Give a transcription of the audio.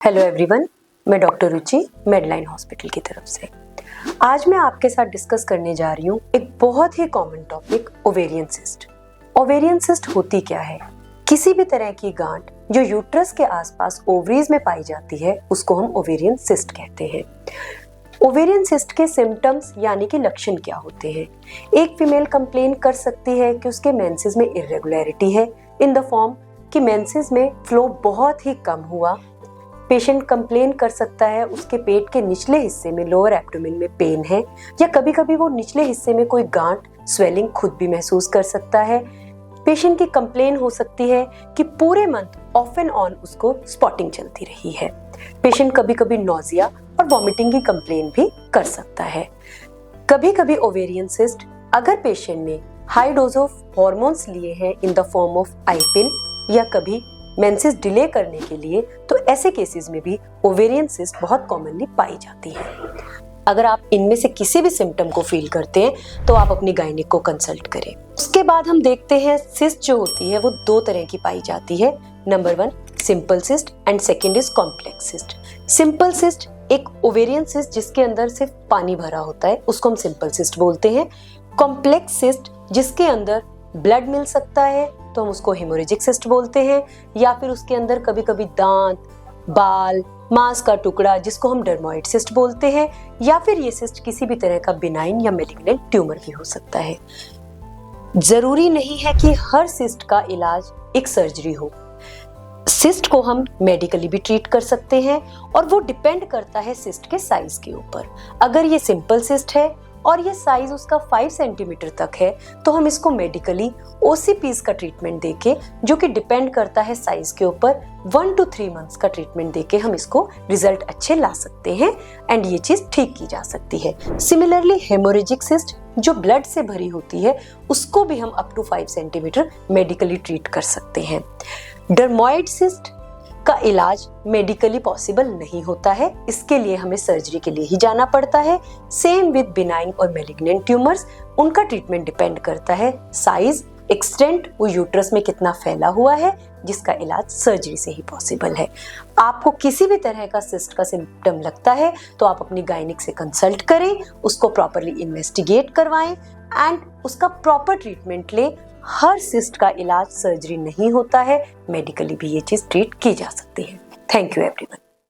Hello everyone, मैं doctor रुचि Medline hospital की तरफ से। आज मैं आपके साथ डिस्कस करने जा रही हूँ एक बहुत ही common topic, ovarian cyst. Ovarian cyst होती क्या है? किसी भी तरह की गांठ जो यूट्रस के आसपास ओवरीज में पाई जाती है उसको हम ओवेरियन सिस्ट कहते हैं। ओवेरियन सिस्ट के सिम्टम्स यानी कि लक्षण क्या होते हैं? एक फीमेल कंप्लेन कर सकती है कि उसके मेंसेस में इरेगुलरिटी है इन द फॉर्म कि मेंसेस में फ्लो बहुत ही कम हुआ। पेशेंट कंप्लेन कर सकता है उसके पेट के निचले हिस्से में, लोअर एब्डोमेन में पेन है, या कभी कभी वो निचले हिस्से में कोई गांठ, स्वेलिंग खुद भी महसूस कर सकता है। पेशेंट की कंप्लेन हो सकती है कि पूरे मंथ ऑफ एंड ऑन उसको स्पॉटिंग चलती रही है। पेशेंट कभी कभी नोजिया और वॉमिटिंग की कंप्लेन भी कर सकता है। कभी कभी ओवेरियन सिस्ट, अगर पेशेंट ने हाई डोज ऑफ हॉर्मोन्स लिए हैं इन द फॉर्म ऑफ आई पिल या कभी मेंसेस डिले करने के लिए, तो ऐसे केसेस में भी ओवेरियन सिस्ट बहुत कॉमनली पाई जाती है। अगर आप इनमें से किसी भी सिम्टम को फील करते हैं तो आप अपनी गायनिक को कंसल्ट करें। उसके बाद हम देखते हैं सिस्ट जो होती है वो दो तरह की पाई जाती है। Number 1 simple cyst and second is complex cyst. Simple cyst एक ओवेरियन सिस्ट जिसके अंदर सिर्फ पानी भरा होता है, उसको हम सिंपल सिस्ट बोलते हैं। कॉम्प्लेक्स सिस्ट जिसके अंदर ब्लड मिल सकता है तो हम उसको हेमोरेजिक सिस्ट बोलते हैं, या फिर उसके अंदर कभी कभी दांत, बाल, मांस का टुकड़ा जिसको हम डर्मोइड सिस्ट बोलते हैं, या फिर ये सिस्ट किसी भी तरह का बिनाइन या मैलिग्नेंट ट्यूमर भी हो सकता है। जरूरी नहीं है कि हर सिस्ट का इलाज एक सर्जरी हो। सिस्ट को हम मेडिकली भी ट्रीट कर सकते हैं और वो डिपेंड करता है सिस्ट के साइज के ऊपर। अगर ये सिंपल सिस्ट है और ये साइज उसका 5 सेंटीमीटर तक है तो हम इसको मेडिकली ओसीपीज का ट्रीटमेंट देके, जो कि डिपेंड करता है साइज के ऊपर, 1 to 3 मंथ्स का ट्रीटमेंट देके हम इसको रिजल्ट अच्छे ला सकते हैं एंड ये चीज ठीक की जा सकती है। सिमिलरली हेमोरेजिक सिस्ट जो ब्लड से भरी होती है उसको भी हम up to 5 centimetre medically treat कर सकते हैं। डर्मोइड सिस्ट का इलाज मेडिकली पॉसिबल नहीं होता है, इसके लिए हमें सर्जरी के लिए ही जाना पड़ता है। सेम विद बिनाइन और मैलिग्नेंट ट्यूमर्स, उनका ट्रीटमेंट डिपेंड करता है साइज, एक्सटेंट, वो यूट्रस में कितना फैला हुआ है, जिसका इलाज सर्जरी से ही पॉसिबल है। आपको किसी भी तरह का सिस्ट का सिम्टम लगता है तो आप अपनी गायनिक से कंसल्ट करें, उसको प्रॉपरली इन्वेस्टिगेट करवाएं एंड उसका प्रॉपर ट्रीटमेंट लें। हर सिस्ट का इलाज सर्जरी नहीं होता है, मेडिकली भी ये चीज ट्रीट की जा सकती है। Thank you everyone.